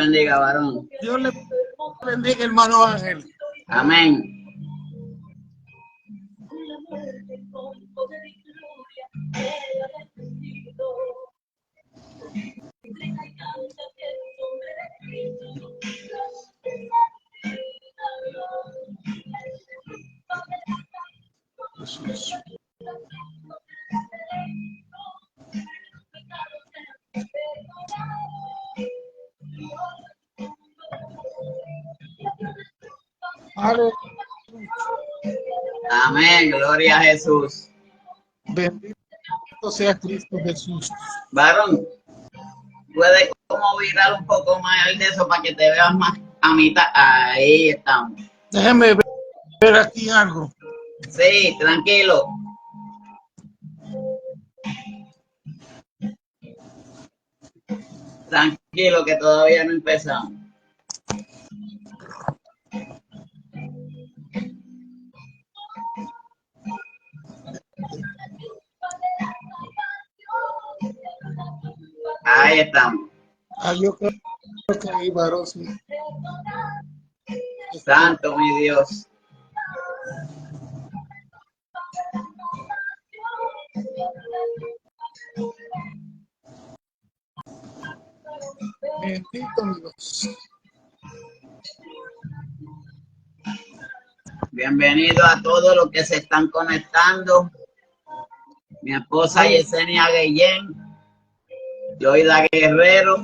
bendiga, varón. Dios le bendiga, hermano Ángel. Amén. Jesús. Aleluya. Amén, gloria a Jesús. Bendito sea Cristo Jesús. Varón, puede como virar un poco más el de eso para que te veas más a mitad. Ahí estamos. Déjeme ver aquí algo. Sí, tranquilo. Tranquilo, que todavía no empezamos. Ahí estamos. Yo creo que ahí, varón, sí. Santo mi Dios. Bendito mi Dios. Bienvenido a todos los que se están conectando. Mi esposa Yesenia Guillén, Yoida Guerrero,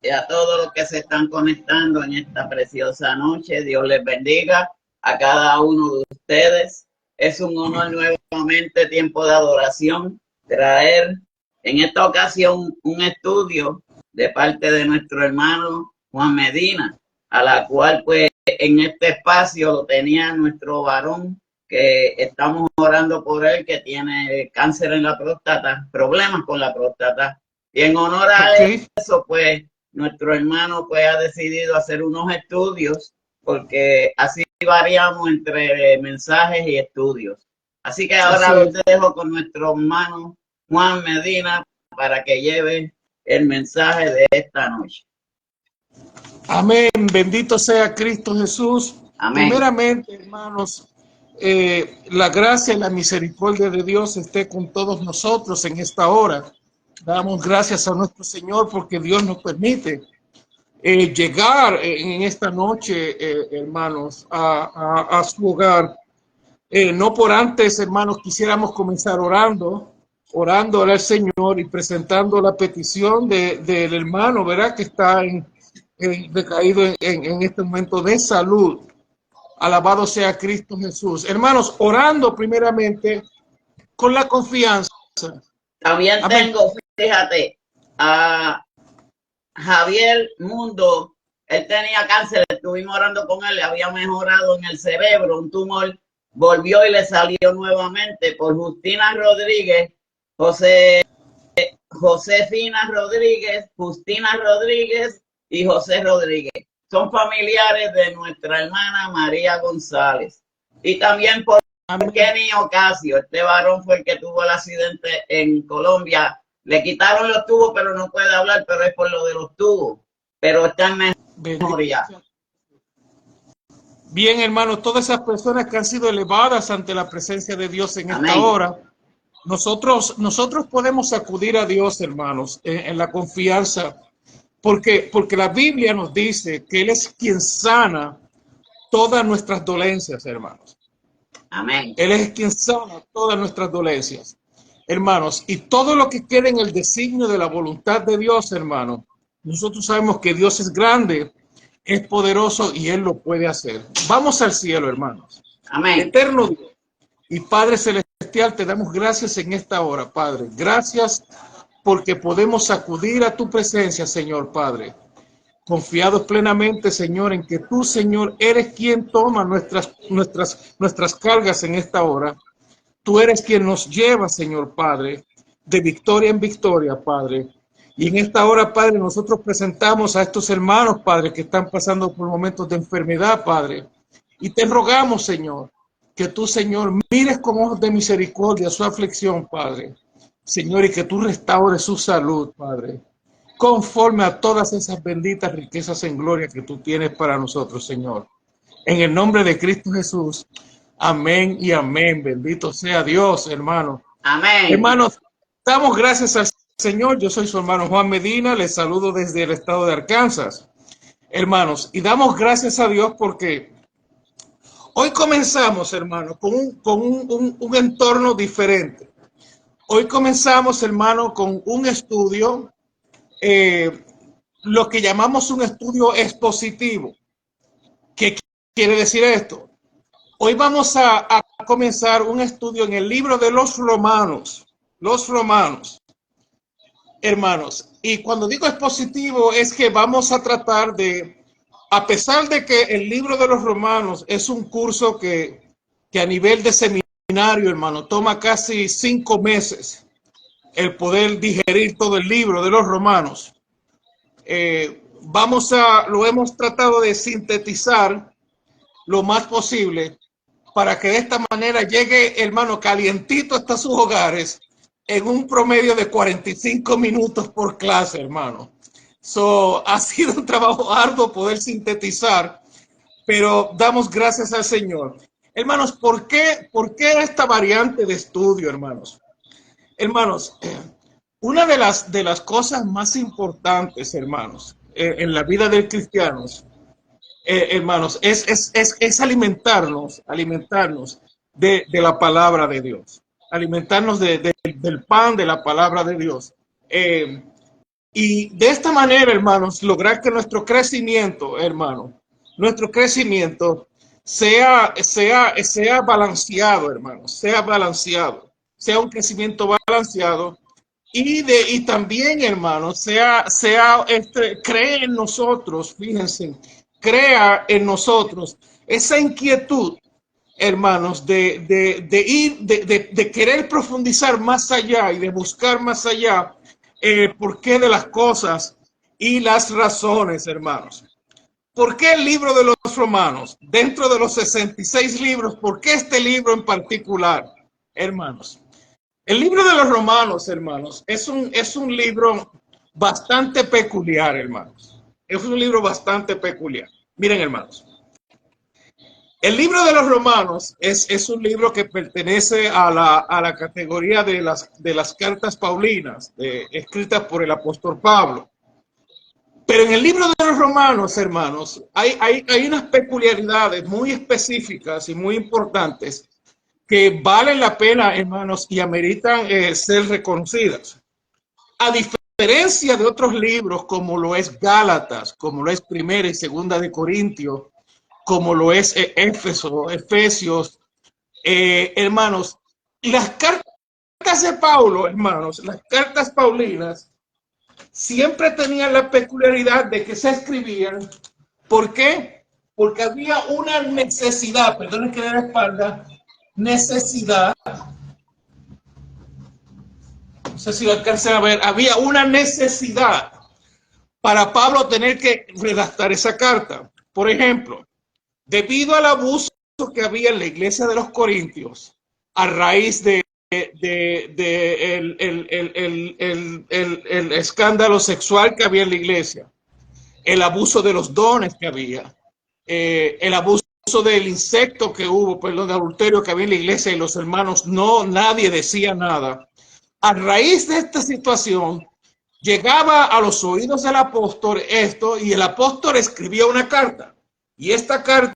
y a todos los que se están conectando en esta preciosa noche. Dios les bendiga a cada uno de ustedes. Es un honor nuevamente, tiempo de adoración, traer en esta ocasión un estudio de parte de nuestro hermano Juan Medina, a la cual pues en este espacio lo tenía nuestro varón, que estamos orando por él, que tiene cáncer en la próstata, problemas con la próstata. Y en honor a eso, pues nuestro hermano pues ha decidido hacer unos estudios, porque así variamos entre mensajes y estudios. Así que ahora los dejo con nuestro hermano Juan Medina para que lleve el mensaje de esta noche. Amén. Bendito sea Cristo Jesús. Amén. Primeramente, hermanos, la gracia y la misericordia de Dios esté con todos nosotros en esta hora. Damos gracias a nuestro Señor porque Dios nos permite llegar en esta noche, hermanos, a su hogar. No por antes, hermanos, quisiéramos comenzar orando al Señor y presentando la petición del hermano, ¿verdad? Que está decaído en este momento de salud. Alabado sea Cristo Jesús. Hermanos, orando primeramente con la confianza. También tengo, fíjate, a Javier Mundo. Él tenía cáncer, estuvimos orando con él, le había mejorado en el cerebro, un tumor, volvió y le salió nuevamente. Por Justina Rodríguez, Josefina Rodríguez, Justina Rodríguez y José Rodríguez. Son familiares de nuestra hermana María González. Y también por Kenny Ocasio. Este varón fue el que tuvo el accidente en Colombia. Le quitaron los tubos, pero no puede hablar, pero es por lo de los tubos. Pero está en memoria. Bien, hermanos, todas esas personas que han sido elevadas ante la presencia de Dios en esta hora, nosotros podemos acudir a Dios, hermanos, en la confianza, porque la Biblia nos dice que Él es quien sana todas nuestras dolencias, hermanos. Amén. Él es quien sana todas nuestras dolencias, hermanos, y todo lo que quede en el designio de la voluntad de Dios, hermanos. Nosotros sabemos que Dios es grande, es poderoso y Él lo puede hacer. Vamos al cielo, hermanos. Amén. Eterno Dios y Padre Celestial, te damos gracias en esta hora, Padre. Gracias porque podemos acudir a tu presencia, Señor Padre. Confiados plenamente, Señor, en que tú, Señor, eres quien toma nuestras cargas en esta hora. Tú eres quien nos lleva, Señor Padre, de victoria en victoria, Padre. Y en esta hora, Padre, nosotros presentamos a estos hermanos, Padre, que están pasando por momentos de enfermedad, Padre. Y te rogamos, Señor, que tú, Señor, mires con ojos de misericordia su aflicción, Padre. Señor, y que tú restaures su salud, Padre. conforme a todas esas benditas riquezas en gloria que tú tienes para nosotros, Señor. En el nombre de Cristo Jesús. Amén y amén. Bendito sea Dios, hermano. Amén. Hermanos, damos gracias al Señor. Yo soy su hermano Juan Medina. Les saludo desde el estado de Arkansas. Hermanos, y damos gracias a Dios porque hoy comenzamos, hermanos, con un entorno diferente. Hoy comenzamos, hermano, con un estudio, lo que llamamos un estudio expositivo. ¿Qué quiere decir esto? Hoy vamos a comenzar un estudio en el libro de los Romanos. Los Romanos, hermanos. Y cuando digo expositivo es que vamos a tratar de, a pesar de que el libro de los Romanos es un curso que a nivel de seminario, hermano, toma casi 5 meses el poder digerir todo el libro de los Romanos. Lo hemos tratado de sintetizar lo más posible para que de esta manera llegue, hermano, calientito hasta sus hogares en un promedio de 45 minutos por clase, hermano. Ha sido un trabajo arduo poder sintetizar, pero damos gracias al Señor. Hermanos, ¿por qué esta variante de estudio, hermanos? Hermanos, una de las cosas más importantes, hermanos, en la vida del cristiano, hermanos, es alimentarnos de la palabra de Dios, alimentarnos del pan de la palabra de Dios. Y de esta manera, hermanos, lograr que nuestro crecimiento, hermano, sea balanceado, hermanos, sea balanceado, sea un crecimiento balanceado. Y también, hermanos, cree en nosotros, fíjense, crea en nosotros esa inquietud, hermanos, de querer profundizar más allá y de buscar más allá el porqué de las cosas y las razones, hermanos. ¿Por qué el libro de los Romanos? Dentro de los 66 libros, ¿por qué este libro en particular, hermanos? El libro de los Romanos, hermanos, es un libro bastante peculiar, hermanos. Es un libro bastante peculiar. Miren, hermanos. El libro de los Romanos es un libro que pertenece a la categoría de las cartas paulinas, escritas por el apóstol Pablo. Pero en el libro de los Romanos, hermanos, hay unas peculiaridades muy específicas y muy importantes que valen la pena, hermanos, y ameritan ser reconocidas. A diferencia de otros libros como lo es Gálatas, como lo es Primera y Segunda de Corintios, como lo es Efesios, hermanos, las cartas de Pablo, hermanos, las cartas paulinas, siempre tenían la peculiaridad de que se escribían. ¿Por qué? Porque había una necesidad, perdonen que de la espalda, necesidad, no sé si lo alcancen a ver, había una necesidad para Pablo tener que redactar esa carta. Por ejemplo, debido al abuso que había en la iglesia de los Corintios, a raíz el escándalo sexual que había en la iglesia, el abuso de los dones que había, el abuso del insecto que hubo, perdón, de adulterio que había en la iglesia y los hermanos, nadie decía nada. A raíz de esta situación, llegaba a los oídos del apóstol esto y el apóstol escribía una carta. Y esta carta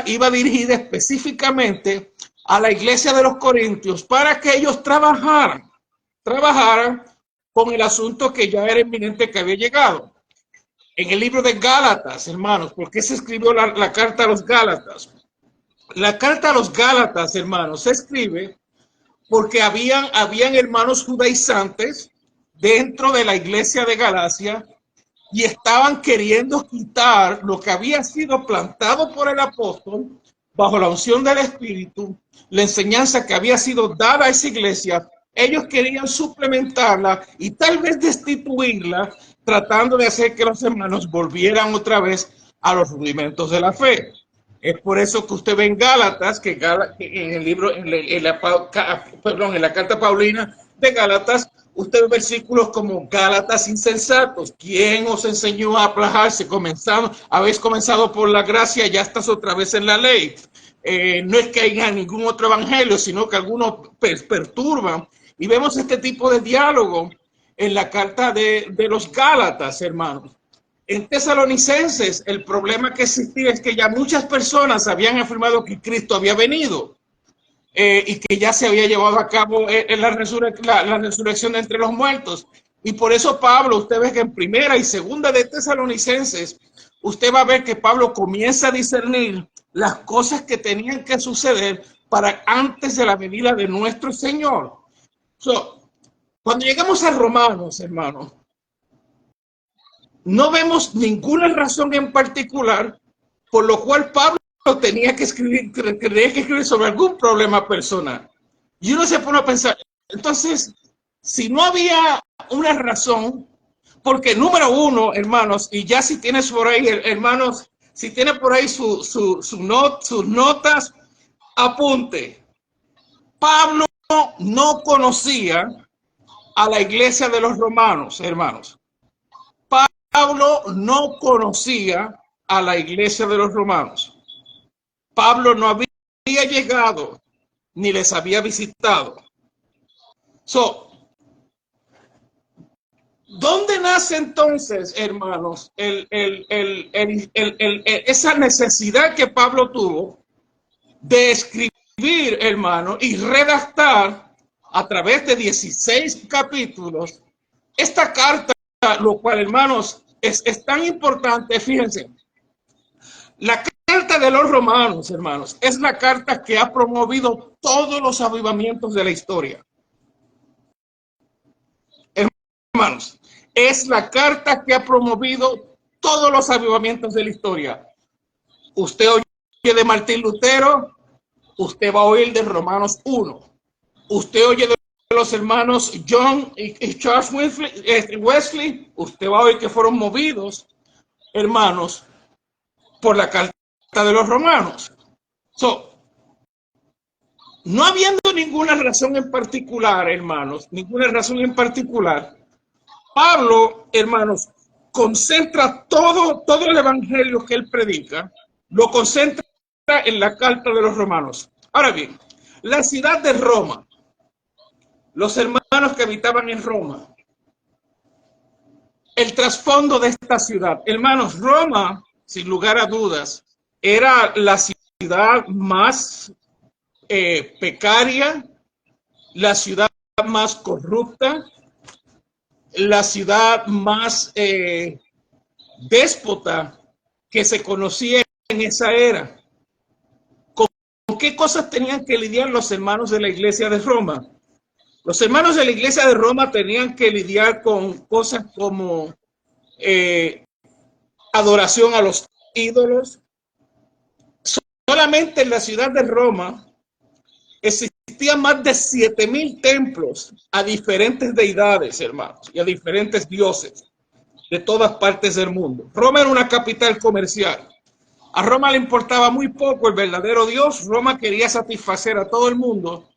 iba dirigida específicamente a la iglesia de los Corintios para que ellos trabajaran con el asunto que ya era inminente que había llegado. En el libro de Gálatas, hermanos, ¿por qué se escribió la carta a los Gálatas? La carta a los Gálatas, hermanos, se escribe porque habían hermanos judaizantes dentro de la iglesia de Galacia y estaban queriendo quitar lo que había sido plantado por el apóstol bajo la unción del Espíritu, la enseñanza que había sido dada a esa iglesia. Ellos querían suplementarla y tal vez destituirla, tratando de hacer que los hermanos volvieran otra vez a los rudimentos de la fe. Es por eso que usted ve en Gálatas, en el libro, en la carta paulina de Gálatas, usted ve versículos como Gálatas insensatos. ¿Quién os enseñó a aplajarse? Habéis comenzado por la gracia, ya estás otra vez en la ley. No es que haya ningún otro evangelio, sino que algunos perturban. Y vemos este tipo de diálogo en la carta de los Gálatas, hermanos. En Tesalonicenses, el problema que existía es que ya muchas personas habían afirmado que Cristo había venido y que ya se había llevado a cabo la resurrección de entre los muertos. Y por eso Pablo, usted ve que en primera y segunda de Tesalonicenses, usted va a ver que Pablo comienza a discernir las cosas que tenían que suceder para antes de la venida de nuestro Señor. Cuando llegamos a Romanos, hermanos, no vemos ninguna razón en particular por lo cual Pablo tenía que escribir sobre algún problema personal. Y uno se pone a pensar, entonces, si no había una razón, porque número uno, hermanos, y ya si tienes por ahí, hermanos, si tiene por ahí sus notas, apunte. Pablo no conocía a la iglesia de los romanos, hermanos. Pablo no conocía a la iglesia de los romanos. Pablo no había llegado ni les había visitado. ¿Dónde nace entonces, hermanos, esa necesidad que Pablo tuvo de escribir, hermano, y redactar a través de 16 capítulos esta carta, lo cual, hermanos, es tan importante? Fíjense, la carta de los romanos, hermanos, es la carta que ha promovido todos los avivamientos de la historia. Hermanos, es la carta que ha promovido todos los avivamientos de la historia. Usted oye de Martín Lutero, usted va a oír de Romanos 1. Usted oye de los hermanos John y Charles Wesley, usted va a oír que fueron movidos, hermanos, por la carta de los romanos. No habiendo ninguna razón en particular, hermanos, ninguna razón en particular, Pablo, hermanos, concentra todo el evangelio que él predica, lo concentra en la carta de los romanos. Ahora bien, la ciudad de Roma, los hermanos que habitaban en Roma, el trasfondo de esta ciudad. Hermanos, Roma, sin lugar a dudas, era la ciudad más pecaria, la ciudad más corrupta, la ciudad más déspota que se conocía en esa era. ¿Con qué cosas tenían que lidiar los hermanos de la iglesia de Roma? Los hermanos de la iglesia de Roma tenían que lidiar con cosas como adoración a los ídolos. Solamente en la ciudad de Roma existían más de 7,000 templos a diferentes deidades, hermanos, y a diferentes dioses de todas partes del mundo. Roma era una capital comercial. A Roma le importaba muy poco el verdadero Dios. Roma quería satisfacer a todo el mundo.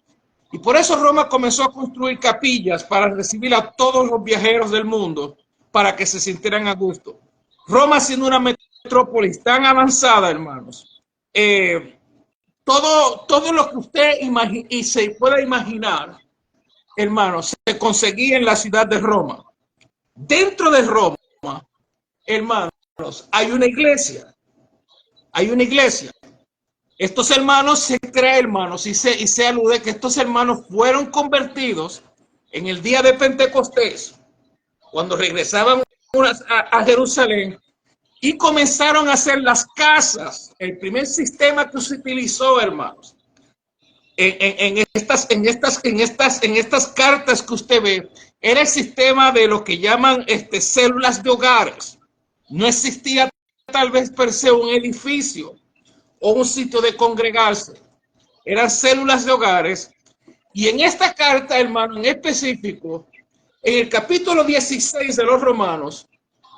Y por eso Roma comenzó a construir capillas para recibir a todos los viajeros del mundo, para que se sintieran a gusto. Roma, siendo una metrópolis tan avanzada, hermanos, todo lo que usted y se pueda imaginar, hermanos, se conseguía en la ciudad de Roma. Dentro de Roma, hermanos, hay una iglesia. Hay una iglesia. Estos hermanos se cree, hermanos, y se alude que estos hermanos fueron convertidos en el día de Pentecostés, cuando regresaban a Jerusalén, y comenzaron a hacer las casas. El primer sistema que se utilizó, hermanos, en estas cartas que usted ve, era el sistema de lo que llaman células de hogares. No existía tal vez per se un edificio o un sitio de congregarse. Eran células de hogares. Y en esta carta, hermano, en específico, en el capítulo 16 de los Romanos,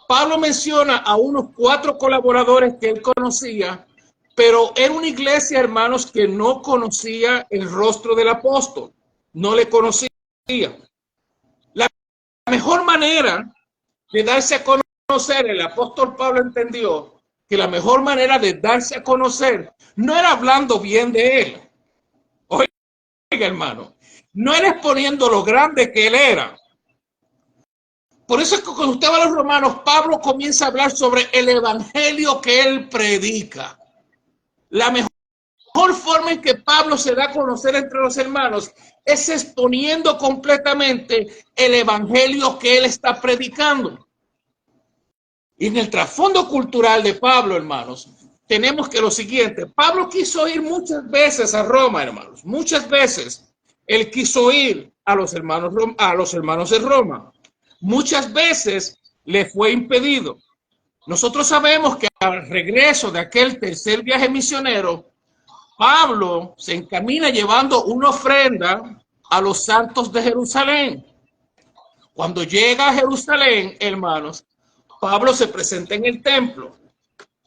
Pablo menciona a unos 4 colaboradores que él conocía, pero era una iglesia, hermanos, que no conocía el rostro del apóstol. No le conocía. La mejor manera de darse a conocer, el apóstol Pablo entendió que la mejor manera de darse a conocer no era hablando bien de él. Oiga, hermano, no era exponiendo lo grande que él era. Por eso es que cuando usted va a los Romanos, Pablo comienza a hablar sobre el evangelio que él predica. La mejor forma en que Pablo se da a conocer entre los hermanos es exponiendo completamente el evangelio que él está predicando. Y en el trasfondo cultural de Pablo, hermanos, tenemos que lo siguiente: Pablo quiso ir muchas veces a Roma, hermanos, muchas veces él quiso ir a los hermanos de Roma. Muchas veces le fue impedido. Nosotros sabemos que al regreso de aquel tercer viaje misionero, Pablo se encamina llevando una ofrenda a los santos de Jerusalén. Cuando llega a Jerusalén, hermanos, Pablo se presenta en el templo.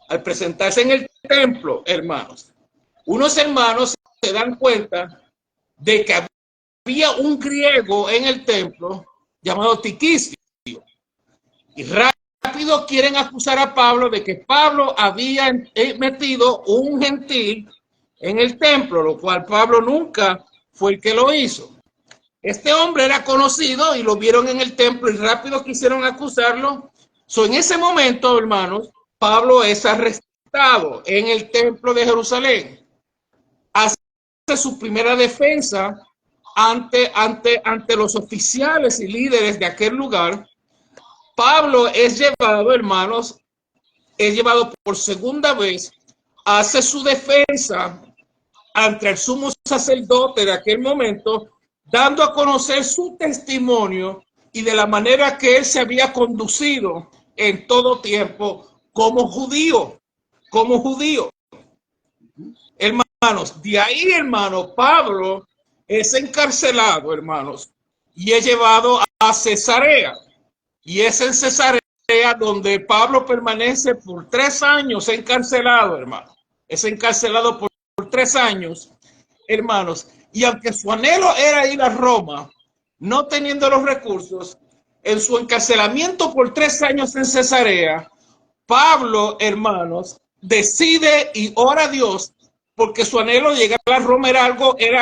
Al presentarse en el templo, hermanos, unos hermanos se dan cuenta de que había un griego en el templo llamado Tiquicio, y rápido quieren acusar a Pablo de que Pablo había metido un gentil en el templo, lo cual Pablo nunca fue el que lo hizo. Este hombre era conocido y lo vieron en el templo y rápido quisieron acusarlo. En ese momento, hermanos, Pablo es arrestado en el templo de Jerusalén. Hace su primera defensa ante los oficiales y líderes de aquel lugar. Pablo es llevado, hermanos, por segunda vez, hace su defensa ante el sumo sacerdote de aquel momento, dando a conocer su testimonio y de la manera que él se había conducido en todo tiempo como judío. Hermanos, de ahí, hermano, Pablo es encarcelado, hermanos, y es llevado a Cesarea. Y es en Cesarea donde Pablo permanece por 3 años encarcelado, hermano. Es encarcelado por 3 años, hermanos. Y aunque su anhelo era ir a Roma, no teniendo los recursos, en su encarcelamiento por 3 años en Cesarea, Pablo, hermanos, decide y ora a Dios porque su anhelo de llegar a Roma era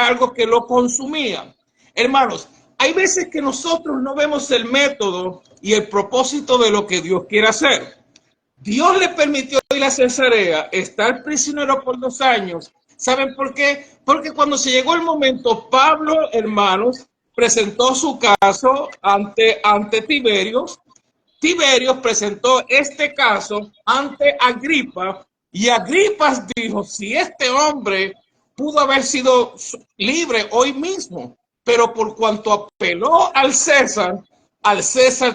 algo que lo consumía. Hermanos, hay veces que nosotros no vemos el método y el propósito de lo que Dios quiere hacer. Dios le permitió ir a Cesarea, estar prisionero por 2 años. ¿Saben por qué? Porque cuando se llegó el momento, Pablo, hermanos, presentó su caso ante Tiberios. Tiberios presentó este caso ante Agripa y Agripa dijo: si este hombre pudo haber sido libre hoy mismo, pero por cuanto apeló al César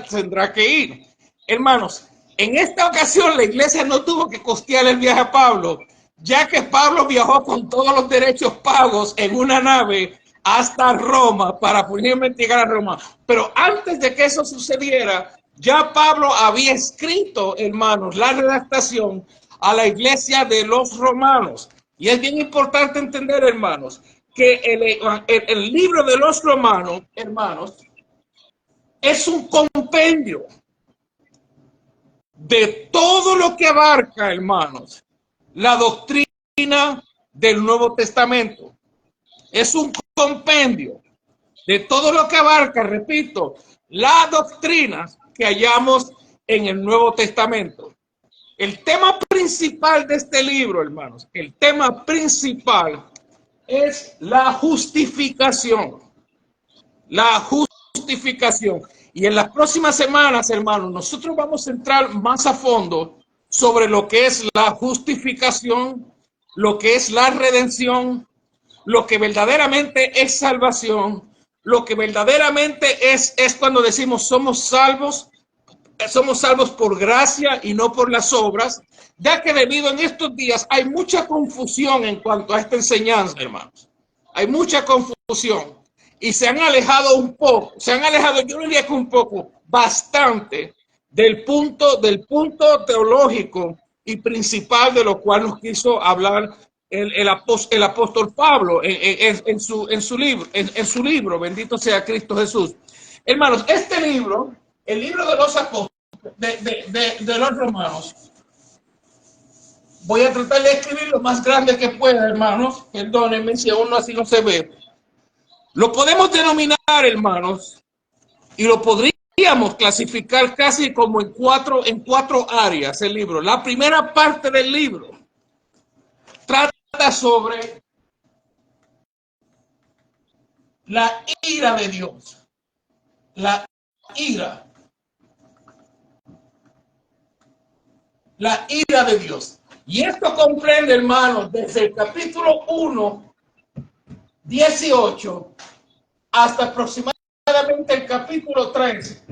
tendrá que ir. Hermanos, en esta ocasión la iglesia no tuvo que costear el viaje a Pablo, ya que Pablo viajó con todos los derechos pagos en una nave hasta Roma para posiblemente llegar a Roma. Pero antes de que eso sucediera, ya Pablo había escrito, hermanos, la redactación a la iglesia de los romanos. Y es bien importante entender, hermanos, que el libro de los romanos, hermanos, es un compendio de todo lo que abarca, hermanos, la doctrina del Nuevo Testamento. Es un compendio de todo lo que abarca, repito, las doctrinas que hallamos en el Nuevo Testamento. El tema principal de este libro, hermanos, el tema principal es la justificación. La justificación. Y en las próximas semanas, hermanos, nosotros vamos a entrar más a fondo sobre lo que es la justificación, lo que es la redención, lo que verdaderamente es salvación, lo que verdaderamente es cuando decimos somos salvos por gracia y no por las obras, ya que debido en estos días hay mucha confusión en cuanto a esta enseñanza, hermanos. Hay mucha confusión y se han alejado un poco, yo diría que un poco, bastante del punto teológico y principal de lo cual nos quiso hablar el apóstol Pablo en su libro, bendito sea Cristo Jesús. Hermanos, este libro, el libro de los apóstoles, de los romanos, voy a tratar de escribir lo más grande que pueda, hermanos. Perdónenme si aún así no se ve. Lo podemos denominar, hermanos, y lo podríamos clasificar casi como en cuatro áreas el libro. La primera parte del libro trata sobre la ira de Dios. La ira. La ira de Dios. Y esto comprende, hermanos, desde el capítulo 1, 18, hasta aproximadamente el capítulo 3,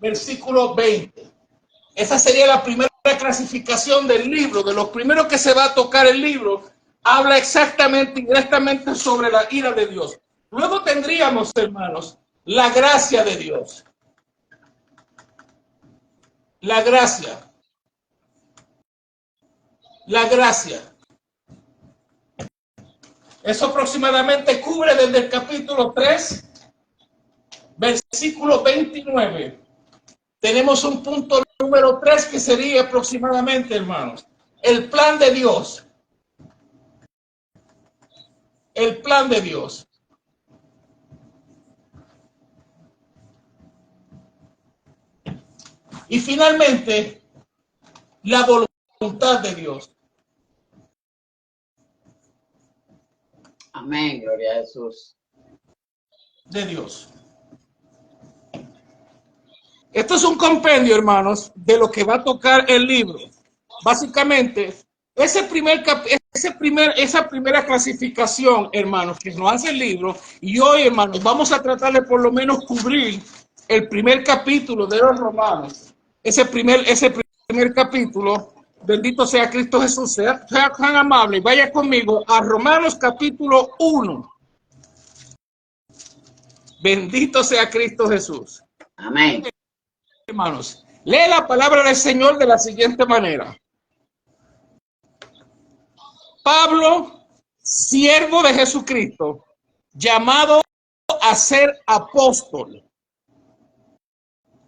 versículo 20. Esa sería la primera clasificación del libro. De lo primero que se va a tocar el libro, habla exactamente y directamente sobre la ira de Dios. Luego tendríamos, hermanos, la gracia de Dios. La gracia. La gracia. Eso aproximadamente cubre desde el capítulo 3, versículo 29. Tenemos un punto número 3 que sería aproximadamente, hermanos, el plan de Dios. El plan de Dios. Y finalmente, la voluntad de Dios. Amén, gloria a Jesús. De Dios. Esto es un compendio, hermanos, de lo que va a tocar el libro. Básicamente, esa primera clasificación, hermanos, que nos hace el libro, y hoy, hermanos, vamos a tratar de por lo menos cubrir el primer capítulo de los Romanos. Ese primer capítulo, bendito sea Cristo Jesús, sea tan amable, vaya conmigo a Romanos capítulo 1. Bendito sea Cristo Jesús. Amén. Hermanos, lee la palabra del Señor de la siguiente manera. Pablo, siervo de Jesucristo, llamado a ser apóstol,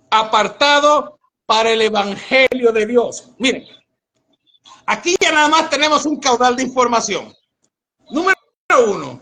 apartado para el evangelio de Dios. Miren, aquí ya nada más tenemos un caudal de información. Número 1,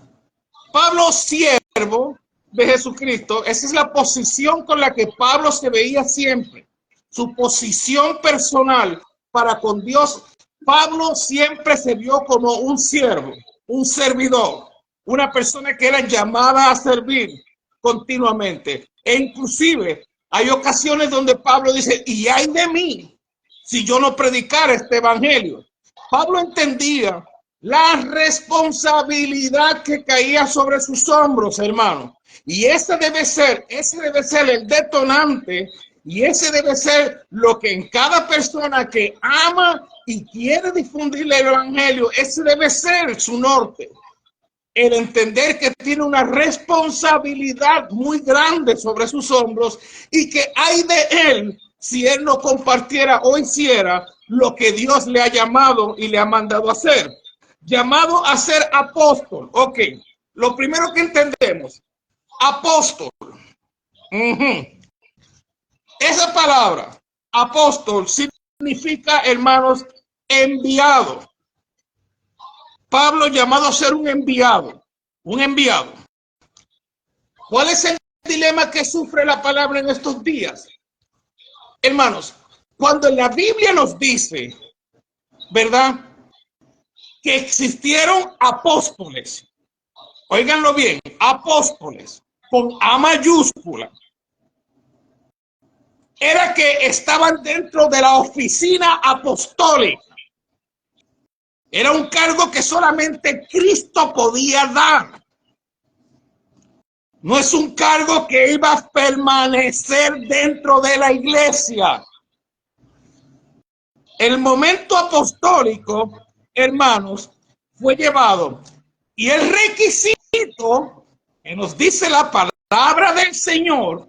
Pablo, siervo de Jesucristo. Esa es la posición con la que Pablo se veía siempre, su posición personal para con Dios. Pablo siempre se vio como un siervo, un servidor, una persona que era llamada a servir continuamente. E inclusive hay ocasiones donde Pablo dice, y ay de mí si yo no predicara este evangelio. Pablo entendía la responsabilidad que caía sobre sus hombros, hermano. Y ese debe ser el detonante, y ese debe ser lo que en cada persona que ama y quiere difundir el evangelio, ese debe ser su norte. El entender que tiene una responsabilidad muy grande sobre sus hombros y que hay de él si él no compartiera o hiciera lo que Dios le ha llamado y le ha mandado a hacer. Llamado a ser apóstol. Ok, lo primero que entendemos, apóstol. Esa palabra, apóstol, significa, hermanos, enviado. Pablo llamado a ser un enviado. Un enviado. ¿Cuál es el dilema que sufre la palabra en estos días? Hermanos, cuando la Biblia nos dice, ¿verdad?, que existieron apóstoles. Óiganlo bien, apóstoles con A mayúscula. Era que estaban dentro de la oficina apostólica. Era un cargo que solamente Cristo podía dar. No es un cargo que iba a permanecer dentro de la iglesia. El momento apostólico, hermanos, fue llevado. Y el requisito que nos dice la palabra del Señor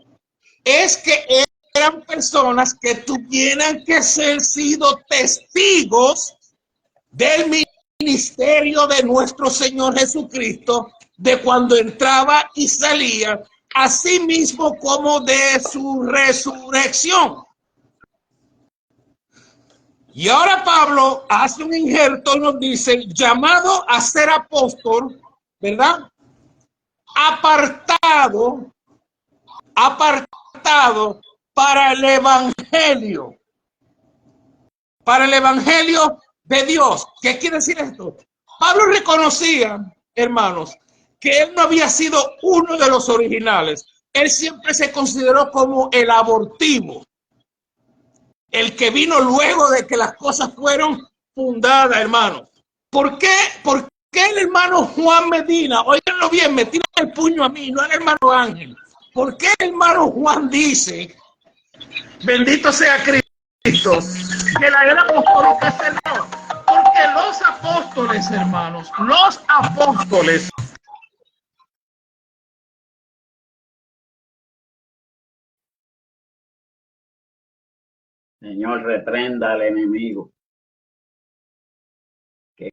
es que eran personas que tuvieran que ser sido testigos del ministerio de nuestro Señor Jesucristo, de cuando entraba y salía así mismo como de su resurrección. Y ahora Pablo hace un injerto y nos dice, llamado a ser apóstol, ¿verdad? Apartado para el evangelio de Dios. ¿Qué quiere decir esto? Pablo reconocía, hermanos, que él no había sido uno de los originales. Él siempre se consideró como el abortivo, el que vino luego de que las cosas fueron fundadas, hermanos. ¿Por qué? ¿Por qué el hermano Juan Medina, óiganlo bien, me tira el puño a mí, no al hermano Ángel? ¿Por qué el hermano Juan dice, bendito sea Cristo, que la era apostólica es el no? Porque los apóstoles, hermanos, los apóstoles Señor, reprenda al enemigo que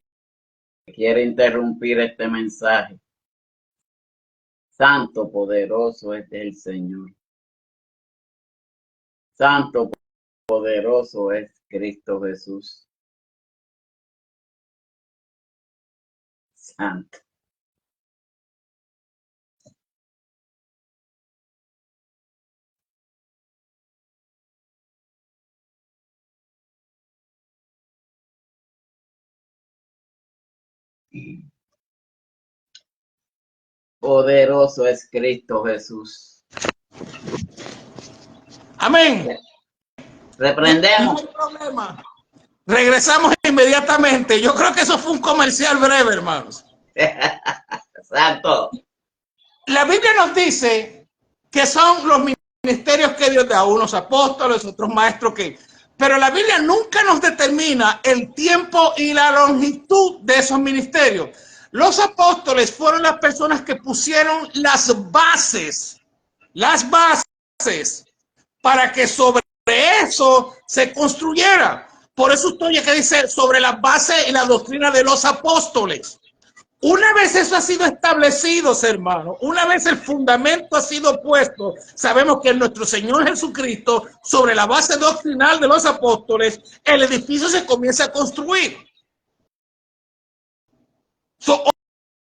quiere interrumpir este mensaje. Santo, poderoso es el Señor. Santo, poderoso es Cristo Jesús. Santo. Poderoso es Cristo Jesús. amén. Reprendemos. No hay problema. Regresamos inmediatamente. Yo creo que eso fue un comercial breve, hermanos. Santo. La Biblia nos dice que son los ministerios que Dios da a unos apóstoles, otros maestros pero la Biblia nunca nos determina el tiempo y la longitud de esos ministerios. Los apóstoles fueron las personas que pusieron las bases para que sobre eso se construyera. Por eso estoy que dice sobre la base y la doctrina de los apóstoles. Una vez eso ha sido establecido, hermanos, una vez el fundamento ha sido puesto, sabemos que nuestro Señor Jesucristo, sobre la base doctrinal de los apóstoles, el edificio se comienza a construir.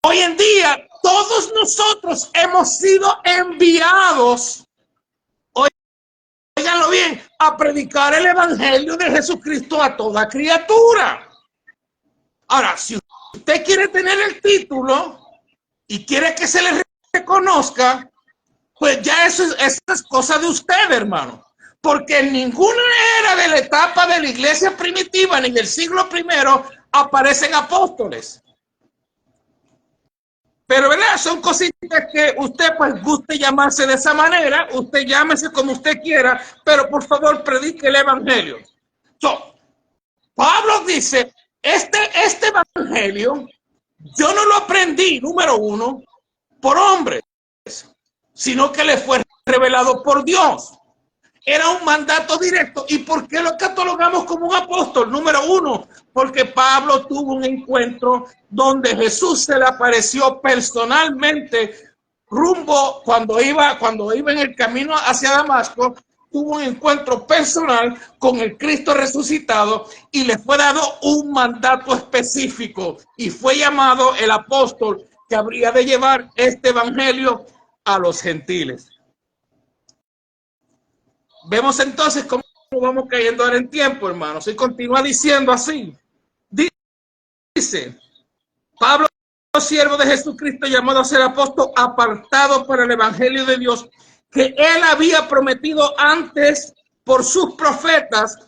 Hoy en día, todos nosotros hemos sido enviados, óiganlo bien, a predicar el evangelio de Jesucristo a toda criatura. Ahora, si usted quiere tener el título y quiere que se le reconozca, pues ya eso es cosa de usted, hermano. Porque en ninguna era de la etapa de la iglesia primitiva, ni del siglo primero, aparecen apóstoles. Pero, ¿verdad? Son cositas que usted pues guste llamarse de esa manera, usted llámese como usted quiera, pero por favor predique el evangelio. Pablo dice, este evangelio, yo no lo aprendí, número uno, por hombres, sino que le fue revelado por Dios. Era un mandato directo. ¿Y por qué lo catalogamos como un apóstol? Número uno, porque Pablo tuvo un encuentro donde Jesús se le apareció personalmente cuando iba en el camino hacia Damasco, tuvo un encuentro personal con el Cristo resucitado y le fue dado un mandato específico y fue llamado el apóstol que habría de llevar este evangelio a los gentiles. Vemos entonces cómo vamos cayendo ahora en tiempo, hermanos, y continúa diciendo así. Dice, Pablo, siervo de Jesucristo, llamado a ser apóstol, apartado para el evangelio de Dios, que él había prometido antes por sus profetas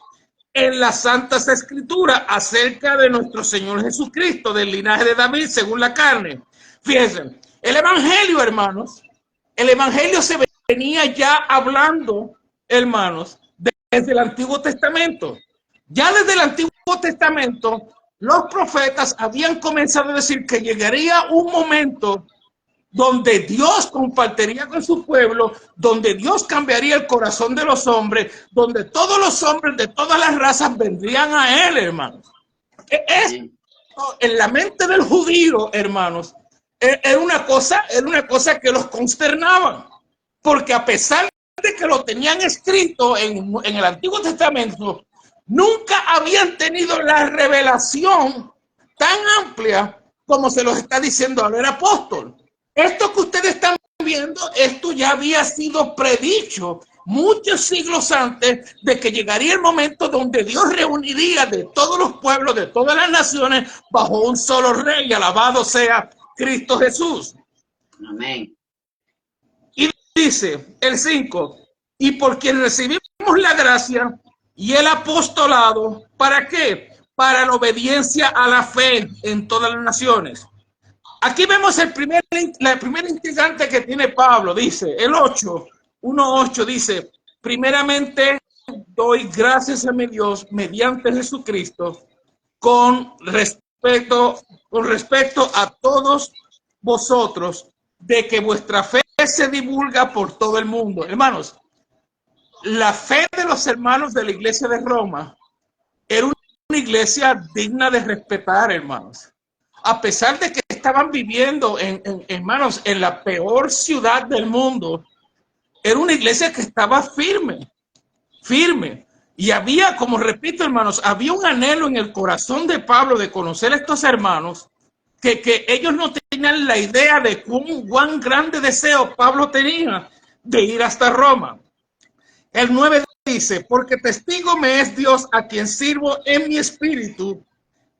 en las Santas Escrituras acerca de nuestro Señor Jesucristo, del linaje de David, según la carne. Fíjense, el evangelio, hermanos, el evangelio se venía ya hablando, hermanos, desde el Antiguo Testamento. Ya desde el Antiguo Testamento, los profetas habían comenzado a decir que llegaría un momento donde Dios compartiría con su pueblo, donde Dios cambiaría el corazón de los hombres, donde todos los hombres de todas las razas vendrían a él, hermanos. Esto, en la mente del judío, hermanos, era una cosa que los consternaba. porque a pesar de que lo tenían escrito en el Antiguo Testamento, nunca habían tenido la revelación tan amplia como se los está diciendo ahora el apóstol. Esto que ustedes están viendo, esto ya había sido predicho muchos siglos antes de que llegaría el momento donde Dios reuniría de todos los pueblos, de todas las naciones, bajo un solo rey, alabado sea Cristo Jesús. Amén. Y dice el 5, y por quien recibimos la gracia y el apostolado, ¿para qué? Para la obediencia a la fe en todas las naciones. Aquí vemos la primera integrante que tiene Pablo, dice el 1:8 dice, primeramente doy gracias a mi Dios mediante Jesucristo con respecto a todos vosotros, de que vuestra fe se divulga por todo el mundo. Hermanos, la fe de los hermanos de la iglesia de Roma era una iglesia digna de respetar, hermanos. A pesar de que estaban viviendo, hermanos, en la peor ciudad del mundo, era una iglesia que estaba firme. Y había, como repito, hermanos, había un anhelo en el corazón de Pablo de conocer a estos hermanos, que ellos no tenían la idea de cuán grande deseo Pablo tenía de ir hasta Roma. El 9 dice, porque testigo me es Dios a quien sirvo en mi espíritu,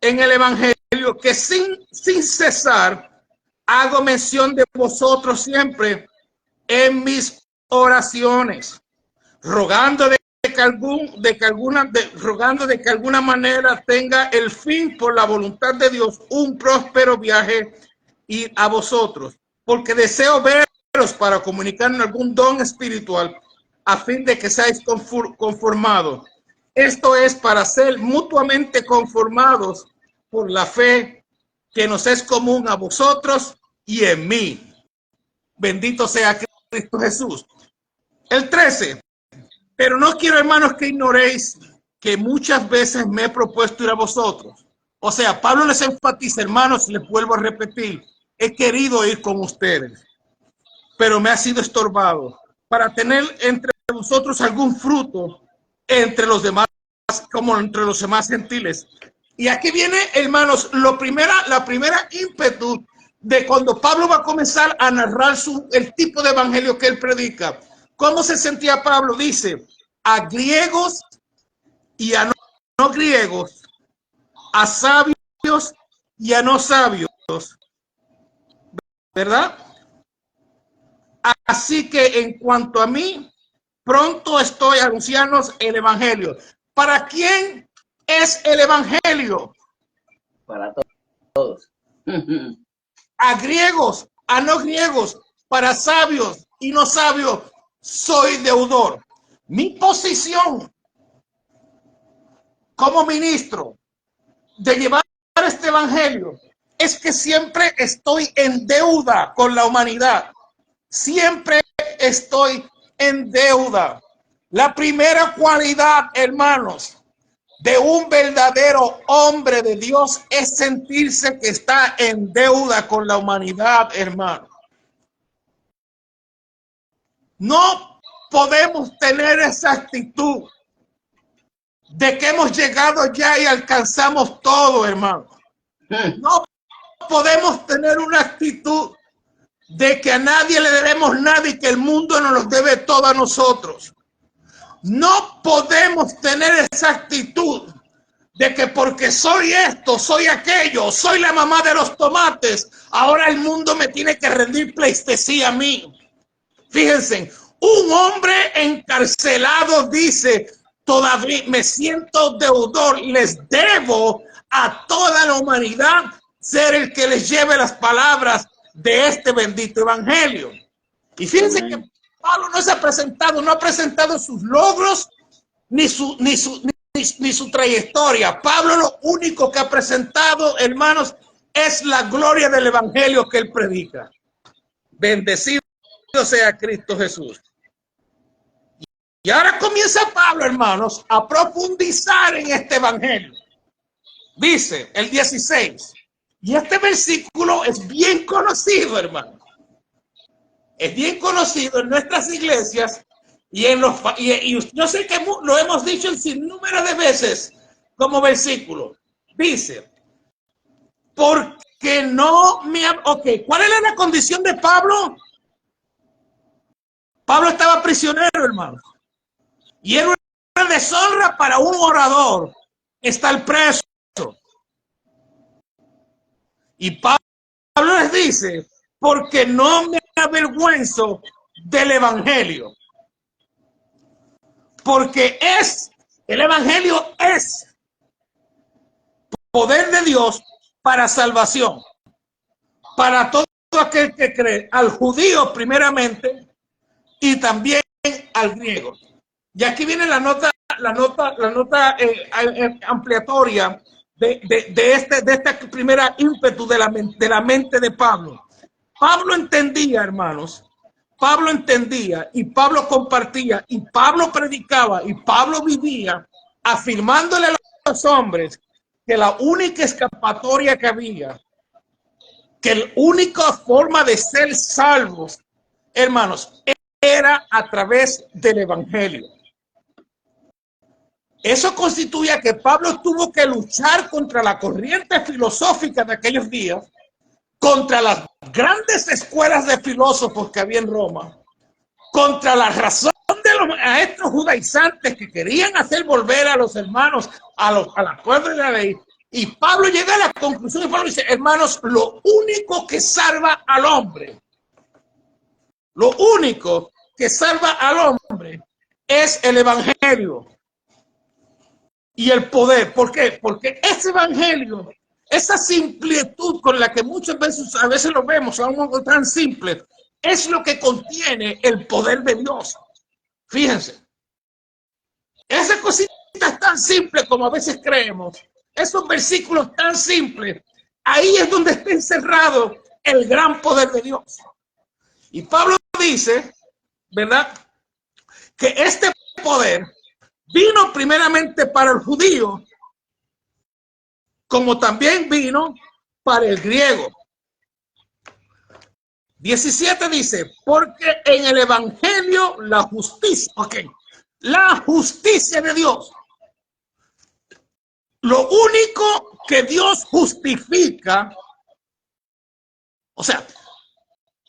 en el evangelio, que sin cesar hago mención de vosotros siempre en mis oraciones, rogando de que alguna manera tenga el fin por la voluntad de Dios un próspero viaje y a vosotros, porque deseo veros para comunicar algún don espiritual a fin de que seáis conformados. Esto es para ser mutuamente conformados por la fe que nos es común a vosotros y en mí. Bendito sea Cristo Jesús. El 13. Pero no quiero, hermanos, que ignoréis que muchas veces me he propuesto ir a vosotros. O sea, Pablo les enfatiza, hermanos, les vuelvo a repetir, he querido ir con ustedes, pero me ha sido estorbado para tener entre vosotros algún fruto entre los demás, como entre los demás gentiles. Y aquí viene, hermanos, la primera ímpetu de cuando Pablo va a comenzar a narrar el tipo de evangelio que él predica. ¿Cómo se sentía Pablo? Dice, a griegos y a no griegos, a sabios y a no sabios, ¿verdad? Así que en cuanto a mí, pronto estoy a anunciarnos el evangelio. ¿Para quién es el evangelio? Para todos. A griegos, a no griegos, para sabios y no sabios, soy deudor. Mi posición como ministro de llevar este evangelio es que siempre estoy en deuda con la humanidad. Siempre estoy en deuda. La primera cualidad, hermanos, de un verdadero hombre de Dios es sentirse que está en deuda con la humanidad, hermano. No podemos tener esa actitud de que hemos llegado ya y alcanzamos todo, hermano. No podemos tener una actitud de que a nadie le debemos nada y que el mundo nos lo debe todo a nosotros. No podemos tener esa actitud de que porque soy esto, soy aquello, soy la mamá de los tomates, ahora el mundo me tiene que rendir pleitesía a mí. Fíjense, un hombre encarcelado dice, todavía me siento deudor, les debo a toda la humanidad ser el que les lleve las palabras de este bendito evangelio. Y fíjense que Pablo no se ha presentado, no ha presentado sus logros ni su trayectoria. Pablo lo único que ha presentado, hermanos, es la gloria del evangelio que él predica. Bendecido sea Cristo Jesús. Y ahora comienza Pablo, hermanos, a profundizar en este evangelio. Dice el 16, y este versículo es bien conocido, hermano. Es bien conocido en nuestras iglesias y en los y yo sé que lo hemos dicho en sin número de veces como versículo. Dice, porque no me... Ok, ¿cuál era la condición de Pablo? Pablo estaba prisionero, hermano. Y era una deshonra para un orador estar preso. Y Pablo les dice, porque no me avergüenzo del evangelio. Porque el evangelio es poder de Dios para salvación. Para todo aquel que cree, al judío primeramente y también al griego. Y aquí viene la nota ampliatoria de esta primera ímpetu de la mente de Pablo. Pablo entendía, hermanos, Pablo entendía y Pablo compartía y Pablo predicaba y Pablo vivía afirmándole a los hombres que la única escapatoria que había, que la única forma de ser salvos, hermanos, era a través del evangelio. Eso constituía que Pablo tuvo que luchar contra la corriente filosófica de aquellos días, contra las grandes escuelas de filósofos que había en Roma, contra la razón de los maestros judaizantes que querían hacer volver a los hermanos a la puerta de la ley. Y Pablo llega a la conclusión y Pablo dice, hermanos, lo único que salva al hombre, lo único que salva al hombre es el evangelio y el poder. ¿Por qué? Porque ese evangelio, esa simplitud con la que muchas veces, a veces lo vemos, algo tan simple, es lo que contiene el poder de Dios. Fíjense, esas cositas tan simples como a veces creemos, esos versículos tan simples, ahí es donde está encerrado el gran poder de Dios. Y Pablo dice, ¿verdad?, que este poder vino primeramente para el judío, como también vino para el griego. 17 dice, porque en el evangelio la justicia, la justicia de Dios, lo único que Dios justifica, o sea,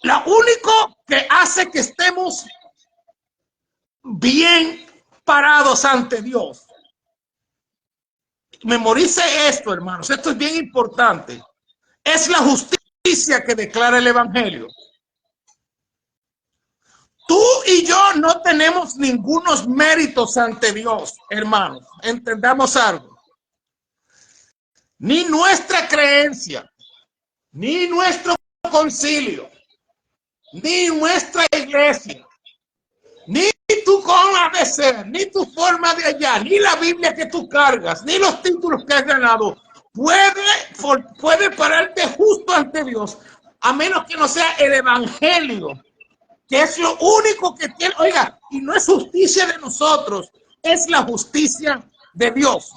lo único que hace que estemos bien parados ante Dios. Memorice esto, hermanos, esto es bien importante. Es la justicia que declara el evangelio. Tú y yo no tenemos ningunos méritos ante Dios, hermanos. Entendamos algo. Ni nuestra creencia, ni nuestro concilio, ni nuestra iglesia, ni tu forma de ser, ni tu forma de hallar, ni la Biblia que tú cargas, ni los títulos que has ganado, puede pararte justo ante Dios, a menos que no sea el evangelio, que es lo único que tiene. Oiga, y no es justicia de nosotros, es la justicia de Dios.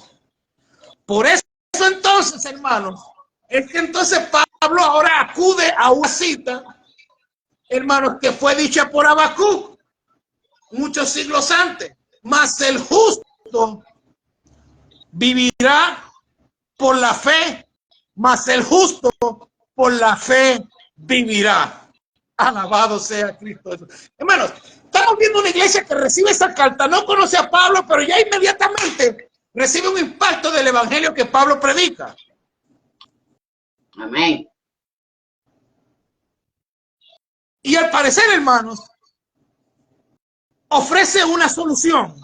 Por eso entonces, hermanos, es que entonces Pablo ahora acude a una cita, hermanos, que fue dicha por Habacuc muchos siglos antes. Mas el justo vivirá por la fe, mas el justo por la fe vivirá. Alabado sea Cristo. Hermanos, estamos viendo una iglesia que recibe esa carta, no conoce a Pablo, pero ya inmediatamente recibe un impacto del evangelio que Pablo predica. Amén. Y al parecer, hermanos, ofrece una solución,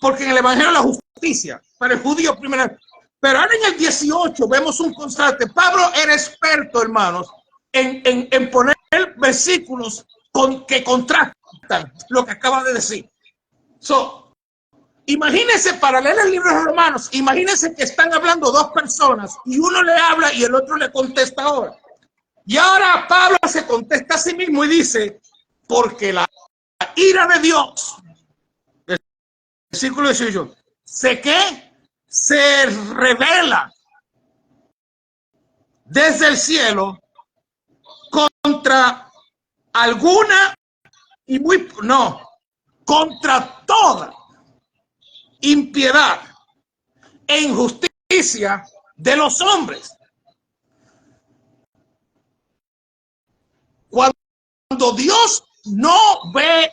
porque en el evangelio la justicia para el judío primero. Pero ahora en el 18 vemos un contraste. Pablo era experto, hermanos, en poner versículos que contrastan lo que acaba de decir. Imagínense, para leer el libro de Romanos, imagínense que están hablando dos personas y uno le habla y el otro le contesta ahora. Y ahora Pablo se contesta a sí mismo y dice, porque la ira de Dios, versículo 18, se revela desde el cielo contra alguna y contra toda impiedad e injusticia de los hombres. Cuando Dios no ve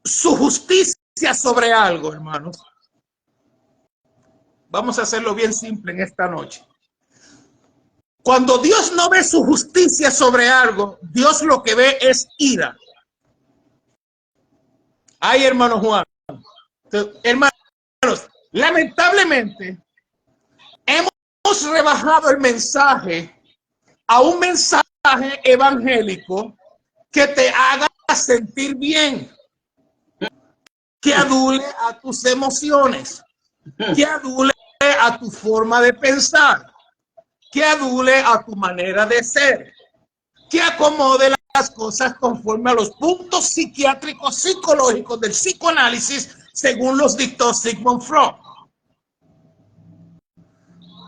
su justicia sobre algo, hermanos, vamos a hacerlo bien simple en esta noche. Cuando Dios no ve su justicia sobre algo, Dios lo que ve es ira. Ay, hermano Juan, hermanos, lamentablemente hemos rebajado el mensaje a un mensaje evangélico que te haga sentir bien, que adule a tus emociones, que adule a tu forma de pensar, que adule a tu manera de ser, que acomode las cosas conforme a los puntos psiquiátricos psicológicos del psicoanálisis según los dictó Sigmund Freud.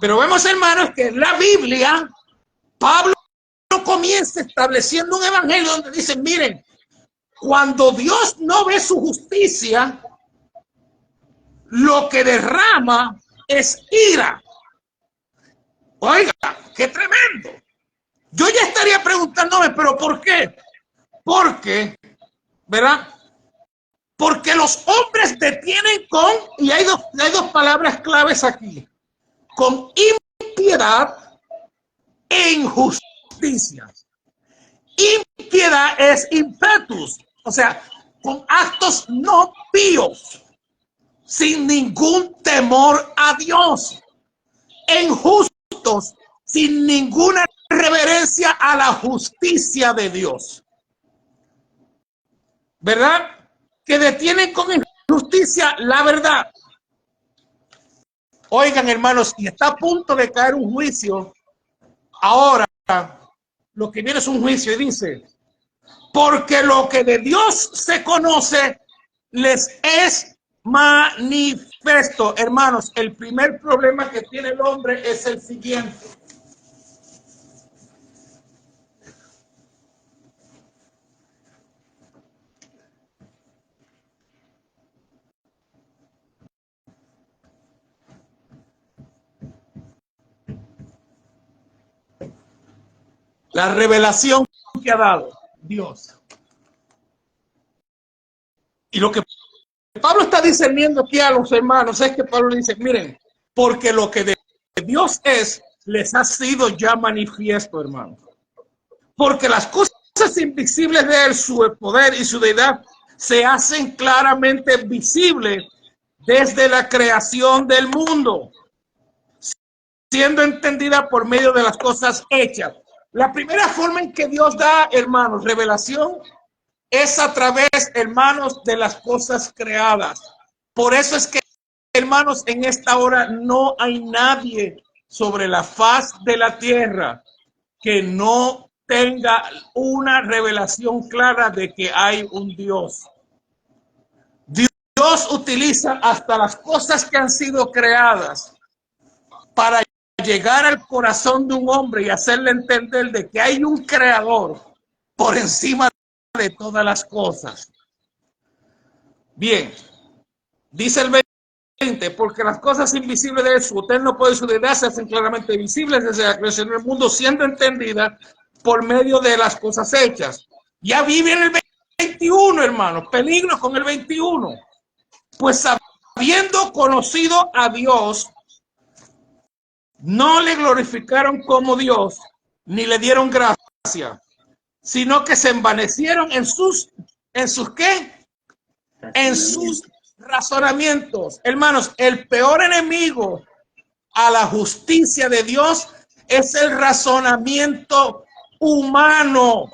Pero vemos, hermanos, que en la Biblia Pablo comienza estableciendo un evangelio donde dice, miren, cuando Dios no ve su justicia, lo que derrama es ira. Oiga, qué tremendo. Yo ya estaría preguntándome, pero ¿por qué? Porque, ¿verdad? Porque los hombres detienen con, y hay dos palabras claves aquí, con impiedad e injusticia. Impiedad es impetus, o sea, con actos no píos, sin ningún temor a Dios, e injustos, sin ninguna reverencia a la justicia de Dios. ¿Verdad? Que detienen con injusticia la verdad. Oigan, hermanos, y está a punto de caer un juicio. Ahora, lo que viene es un juicio y dice, porque lo que de Dios se conoce les es manifiesto. Hermanos, el primer problema que tiene el hombre es el siguiente. La revelación que ha dado Dios. Y lo que Pablo está discerniendo aquí a los hermanos es que Pablo dice, miren, porque lo que de Dios es, les ha sido ya manifiesto, hermanos. Porque las cosas invisibles de él, su poder y su deidad, se hacen claramente visibles desde la creación del mundo, siendo entendida por medio de las cosas hechas. La primera forma en que Dios da, hermanos, revelación es a través, hermanos, de las cosas creadas. Por eso es que, hermanos, en esta hora no hay nadie sobre la faz de la tierra que no tenga una revelación clara de que hay un Dios. Dios utiliza hasta las cosas que han sido creadas para llegar al corazón de un hombre y hacerle entender de que hay un creador por encima de todas las cosas. Bien, dice el 20, porque las cosas invisibles de su eterno poder y su deidad se hacen claramente visibles desde la creación del mundo, siendo entendidas por medio de las cosas hechas. Ya vive en el 21, hermanos, peligro con el 21. Pues habiendo conocido a Dios, no le glorificaron como Dios, ni le dieron gracia, sino que se envanecieron en sus ¿qué? En sus razonamientos. Hermanos, el peor enemigo a la justicia de Dios es el razonamiento humano,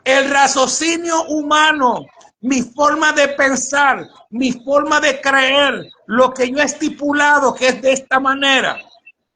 el raciocinio humano, mi forma de pensar, mi forma de creer, lo que yo he estipulado que es de esta manera.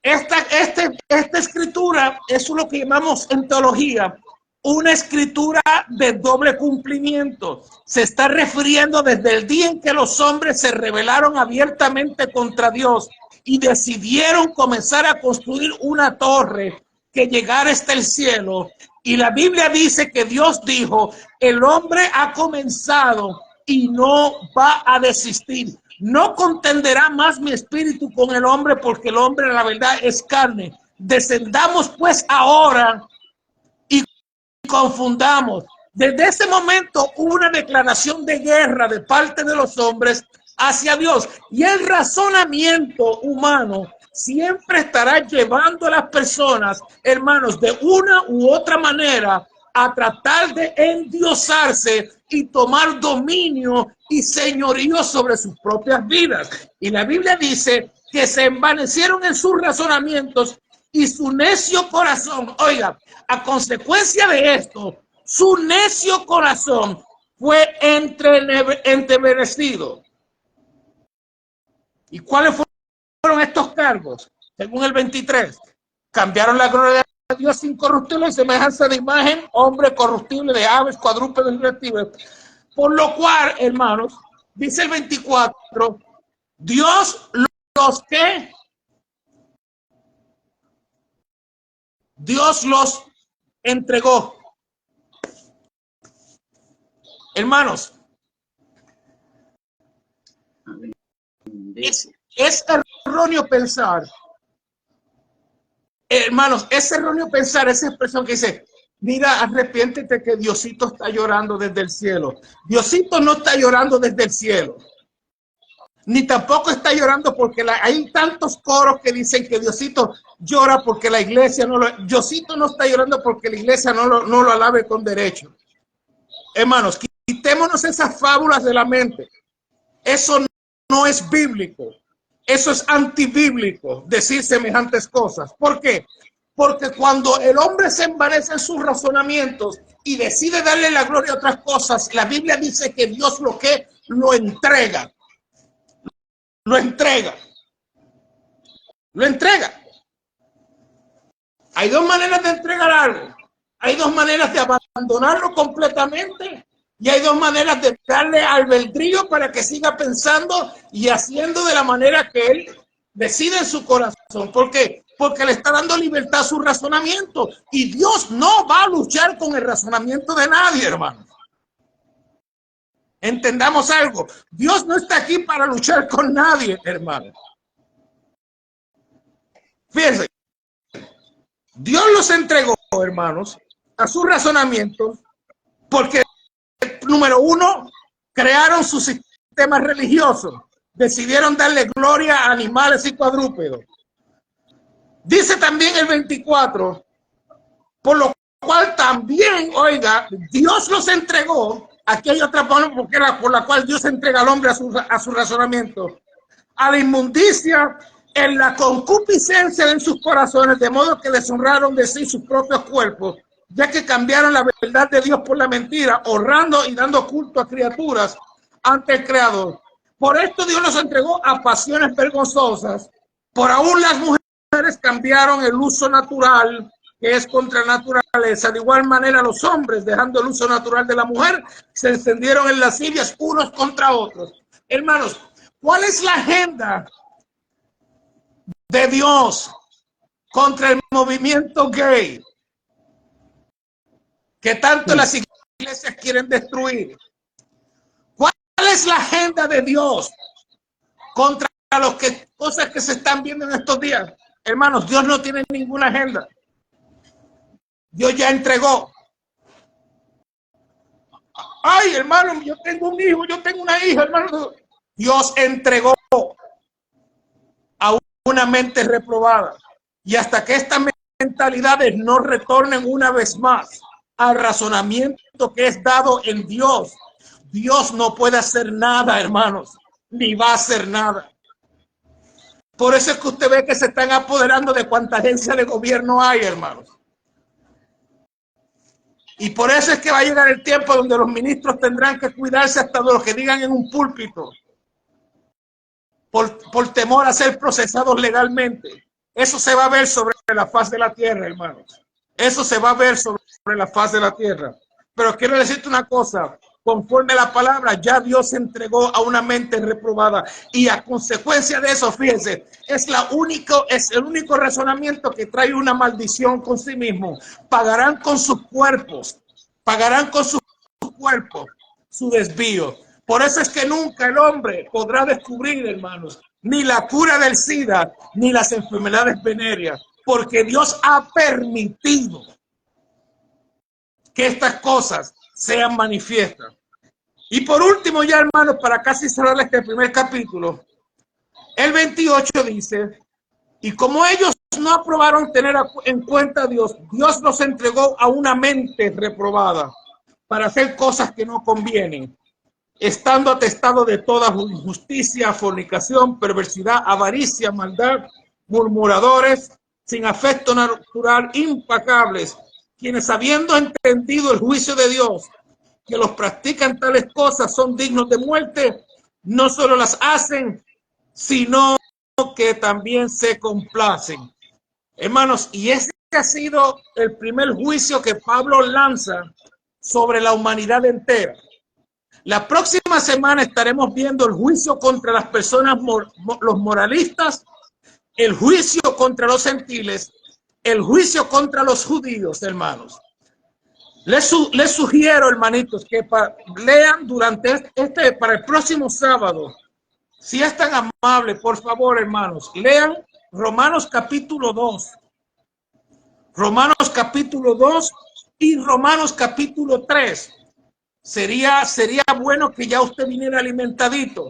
Esta escritura es lo que llamamos en teología una escritura de doble cumplimiento. Se está refiriendo desde el día en que los hombres se rebelaron abiertamente contra Dios y decidieron comenzar a construir una torre que llegara hasta el cielo. Y la Biblia dice que Dios dijo, el hombre ha comenzado y no va a desistir. No contenderá más mi espíritu con el hombre, porque el hombre, la verdad, es carne. Descendamos pues ahora y confundamos. Desde ese momento hubo una declaración de guerra de parte de los hombres hacia Dios. Y el razonamiento humano siempre estará llevando a las personas, hermanos, de una u otra manera a tratar de endiosarse y tomar dominio y señorío sobre sus propias vidas. Y la Biblia dice que se envanecieron en sus razonamientos y su necio corazón, oiga, a consecuencia de esto, su necio corazón fue entenebrecido. ¿Y cuáles fueron estos cargos? Según el 23, cambiaron la gloria de Dios incorruptible en semejanza de imagen, hombre corruptible, de aves, cuadrúpedos y reptiles. Por lo cual, hermanos, dice el 24, Dios los que Dios los entregó. Hermanos, es erróneo pensar, hermanos, es erróneo pensar esa expresión que dice, mira, arrepiéntete que Diosito está llorando desde el cielo. Diosito no está llorando desde el cielo. Ni tampoco está llorando porque hay tantos coros que dicen que Diosito llora porque la iglesia no lo... Diosito no está llorando porque la iglesia no lo alabe con derecho. Hermanos, quitémonos esas fábulas de la mente. Eso no es bíblico. Eso es antibíblico, decir semejantes cosas. ¿Por qué? Porque cuando el hombre se envanece en sus razonamientos y decide darle la gloria a otras cosas, la Biblia dice que Dios lo entrega. Lo entrega. Lo entrega. Hay dos maneras de entregar algo. Hay dos maneras de abandonarlo completamente y hay dos maneras de darle albedrío para que siga pensando y haciendo de la manera que él decide en su corazón. ¿Por qué? Porque le está dando libertad a su razonamiento y Dios no va a luchar con el razonamiento de nadie, hermano. Entendamos algo. Dios no está aquí para luchar con nadie, hermano. Fíjense. Dios los entregó, hermanos, a su razonamiento porque, número uno, crearon su sistema religioso. Decidieron darle gloria a animales y cuadrúpedos. Dice también el 24, por lo cual también, oiga, Dios los entregó. Aquí hay otra palabra porque era por la cual Dios entrega al hombre a su razonamiento. A la inmundicia, en la concupiscencia en sus corazones, de modo que deshonraron de sí sus propios cuerpos, ya que cambiaron la verdad de Dios por la mentira, honrando y dando culto a criaturas ante el Creador. Por esto Dios los entregó a pasiones vergonzosas. Por aún las mujeres cambiaron el uso natural, que es contra naturaleza. De igual manera los hombres, dejando el uso natural de la mujer, se encendieron en lascivias unos contra otros. Hermanos, ¿cuál es la agenda de Dios contra el movimiento gay que tanto las iglesias quieren destruir? ¿Cuál es la agenda de Dios contra cosas que se están viendo en estos días? Hermanos, Dios no tiene ninguna agenda. Dios ya entregó. Ay, hermano, yo tengo un hijo, yo tengo una hija, hermano. Dios entregó a una mente reprobada. Y hasta que estas mentalidades no retornen una vez más al razonamiento que es dado en Dios, Dios no puede hacer nada, hermanos, ni va a hacer nada. Por eso es que usted ve que se están apoderando de cuánta agencia de gobierno hay, hermanos. Y por eso es que va a llegar el tiempo donde los ministros tendrán que cuidarse hasta de lo que digan en un púlpito. Por temor a ser procesados legalmente. Eso se va a ver sobre la faz de la tierra, hermanos. Eso se va a ver sobre la faz de la tierra. Pero quiero decirte una cosa. conforme a la palabra, ya Dios se entregó a una mente reprobada. Y a consecuencia de eso, fíjense, es el único razonamiento que trae una maldición con sí mismo. Pagarán con sus cuerpos su desvío. Por eso es que nunca el hombre podrá descubrir, hermanos, ni la cura del SIDA, ni las enfermedades venéreas, porque Dios ha permitido que estas cosas sean manifiestas. Y por último, ya hermanos, para casi cerrar este primer capítulo, el 28 dice: y como ellos no aprobaron tener en cuenta a Dios, Dios los entregó a una mente reprobada para hacer cosas que no convienen, estando atestado de toda injusticia, fornicación, perversidad, avaricia, maldad, murmuradores, sin afecto natural, implacables, quienes habiendo entendido el juicio de Dios, que los practican tales cosas son dignos de muerte, no solo las hacen, sino que también se complacen. Hermanos, y ese ha sido el primer juicio que Pablo lanza sobre la humanidad entera. La próxima semana estaremos viendo el juicio contra las personas, los moralistas, el juicio contra los gentiles, el juicio contra los judíos, hermanos. Les sugiero, hermanitos, que lean durante para el próximo sábado, si es tan amable, por favor, hermanos, lean Romanos capítulo 2. Romanos capítulo 2 y Romanos capítulo 3. Sería bueno que ya usted viniera alimentadito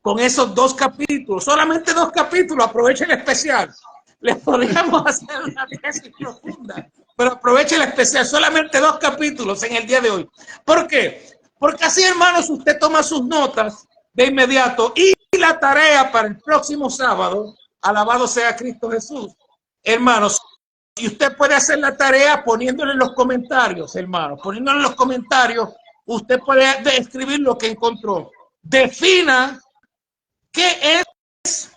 con esos 2 capítulos, solamente 2 capítulos, aproveche el especial. Les podríamos hacer una tesis profunda, pero aproveche el especial, solamente 2 capítulos en el día de hoy. ¿Por qué? Porque así, hermanos, usted toma sus notas de inmediato y la tarea para el próximo sábado, alabado sea Cristo Jesús, hermanos. Y usted puede hacer la tarea poniéndole en los comentarios, hermanos, poniéndole en los comentarios. Usted puede escribir lo que encontró. Defina qué es.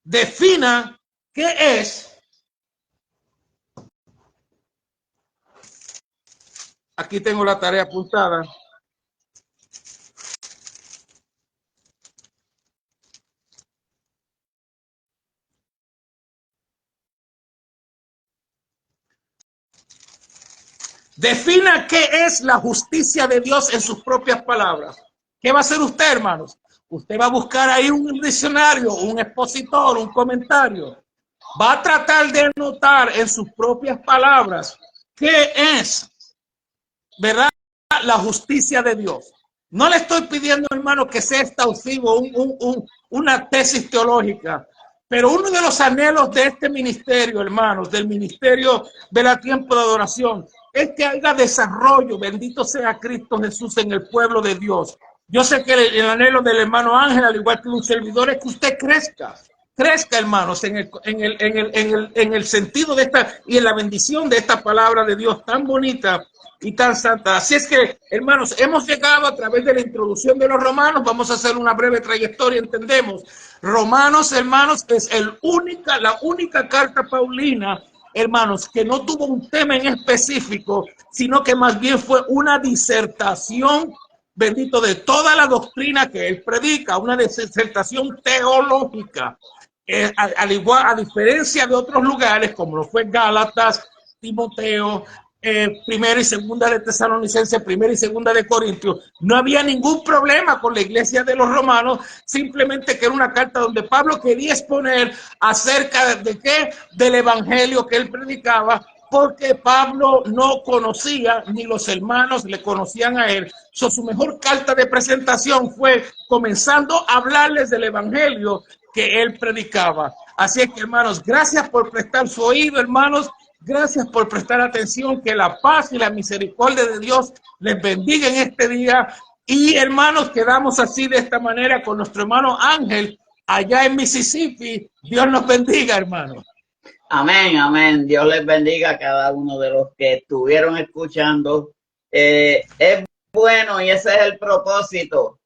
Defina qué es. Aquí tengo la tarea apuntada. Defina qué es la justicia de Dios en sus propias palabras. ¿Qué va a hacer usted, hermanos? Usted va a buscar ahí un diccionario, un expositor, un comentario. Va a tratar de anotar en sus propias palabras qué es, ¿verdad?, la justicia de Dios. No le estoy pidiendo, hermano, que sea exhaustivo, una tesis teológica. Pero uno de los anhelos de este ministerio, hermanos, del ministerio de la Tiempo de Adoración, es que haya desarrollo, bendito sea Cristo Jesús, en el pueblo de Dios. Yo sé que el anhelo del hermano Ángel, al igual que un servidor, es que usted crezca, hermanos, en el sentido de esta y en la bendición de esta palabra de Dios tan bonita y tan santa. Así es que, hermanos, hemos llegado a través de la introducción de los Romanos. Vamos a hacer una breve trayectoria, entendemos. Romanos, hermanos, es la única carta paulina, hermanos, que no tuvo un tema en específico, sino que más bien fue una disertación, bendito, de toda la doctrina que él predica, una disertación teológica. A diferencia de otros lugares, como lo fue Gálatas, Timoteo, primera y segunda de Tesalonicenses, primera y segunda de Corintios, no había ningún problema con la iglesia de los romanos, simplemente que era una carta donde Pablo quería exponer acerca de qué, del evangelio que él predicaba, porque Pablo no conocía, ni los hermanos le conocían a él. Su mejor carta de presentación fue comenzando a hablarles del evangelio que él predicaba. Así es que, hermanos, gracias por prestar su oído, hermanos. Gracias por prestar atención. Que la paz y la misericordia de Dios les bendiga en este día. Y, hermanos, quedamos así de esta manera con nuestro hermano Ángel allá en Mississippi. Dios nos bendiga, hermanos. Amén, amén. Dios les bendiga a cada uno de los que estuvieron escuchando. Es bueno, y ese es el propósito,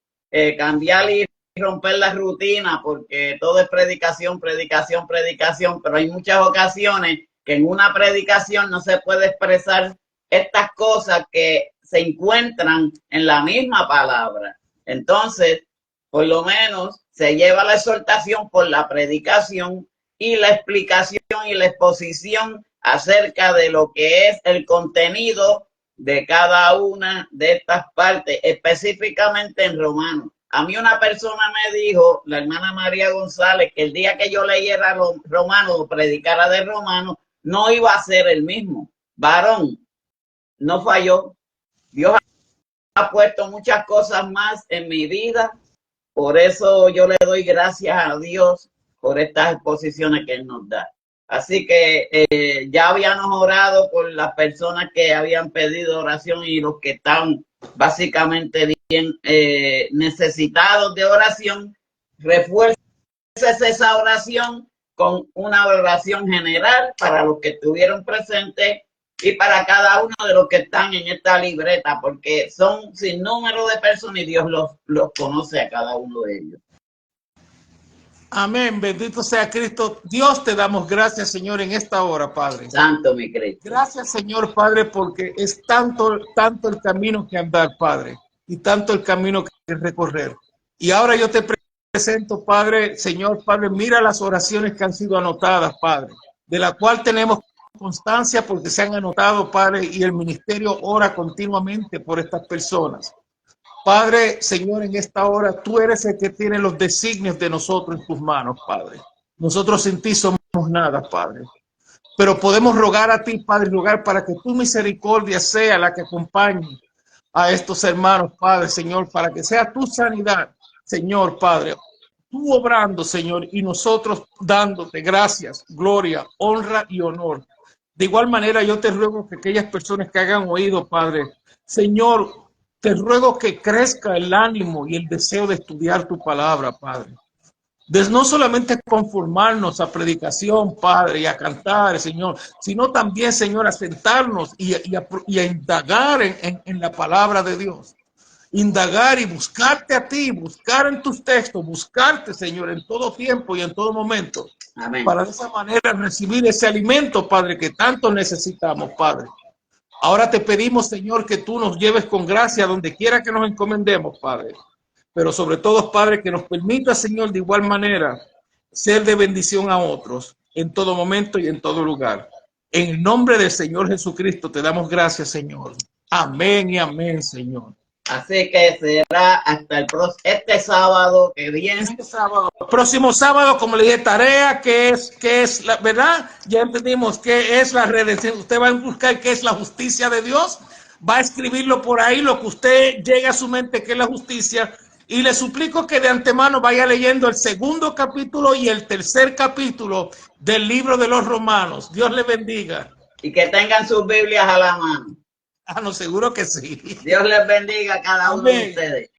cambiar y romper la rutina, porque todo es predicación, predicación, predicación, pero hay muchas ocasiones que en una predicación no se puede expresar estas cosas que se encuentran en la misma palabra. Entonces, por lo menos se lleva la exhortación por la predicación y la explicación y la exposición acerca de lo que es el contenido de cada una de estas partes, específicamente en Romanos. A mí una persona me dijo, la hermana María González, que el día que yo leyera Romanos o predicara de Romanos, no iba a ser el mismo. Varón, no falló. Dios ha puesto muchas cosas más en mi vida. Por eso yo le doy gracias a Dios por estas exposiciones que Él nos da. Así que ya habíamos orado por las personas que habían pedido oración y los que están básicamente bien necesitados de oración. Refuerces esa oración con una oración general para los que estuvieron presentes y para cada uno de los que están en esta libreta, porque son sin número de personas y Dios los conoce a cada uno de ellos. Amén, bendito sea Cristo. Dios, te damos gracias, Señor, en esta hora, Padre. Santo mi Cristo. Gracias, Señor, Padre, porque es tanto el camino que andar, Padre, y tanto el camino que recorrer. Y ahora yo te presento, Padre, Señor, Padre, mira las oraciones que han sido anotadas, Padre, de la cual tenemos constancia porque se han anotado, Padre, y el ministerio ora continuamente por estas personas. Padre, Señor, en esta hora, tú eres el que tiene los designios de nosotros en tus manos, Padre. Nosotros sin ti somos nada, Padre. Pero podemos rogar a ti, Padre, rogar para que tu misericordia sea la que acompañe a estos hermanos, Padre, Señor, para que sea tu sanidad, Señor, Padre. Tú obrando, Señor, y nosotros dándote gracias, gloria, honra y honor. De igual manera, yo te ruego que aquellas personas que hayan oído, Padre, Señor, te ruego que crezca el ánimo y el deseo de estudiar tu palabra, Padre. De no solamente conformarnos a predicación, Padre, y a cantar, Señor, sino también, Señor, a sentarnos y a indagar en la palabra de Dios. Indagar y buscarte a ti, buscar en tus textos, buscarte, Señor, en todo tiempo y en todo momento. Amén. Para de esa manera recibir ese alimento, Padre, que tanto necesitamos, Padre. Ahora te pedimos, Señor, que tú nos lleves con gracia donde quiera que nos encomendemos, Padre. Pero sobre todo, Padre, que nos permita, Señor, de igual manera, ser de bendición a otros en todo momento y en todo lugar. En el nombre del Señor Jesucristo te damos gracias, Señor. Amén y amén, Señor. Así que será hasta este sábado que viene. Este sábado. Próximo sábado, como le dije, tarea, que es la verdad, ya entendimos qué es la redención. Usted va a buscar qué es la justicia de Dios, va a escribirlo por ahí, lo que usted llegue a su mente, que es la justicia. Y le suplico que de antemano vaya leyendo el segundo capítulo y el tercer capítulo del libro de los Romanos. Dios le bendiga. Y que tengan sus Biblias a la mano. Ah, no, seguro que sí. Dios les bendiga a cada uno de ustedes.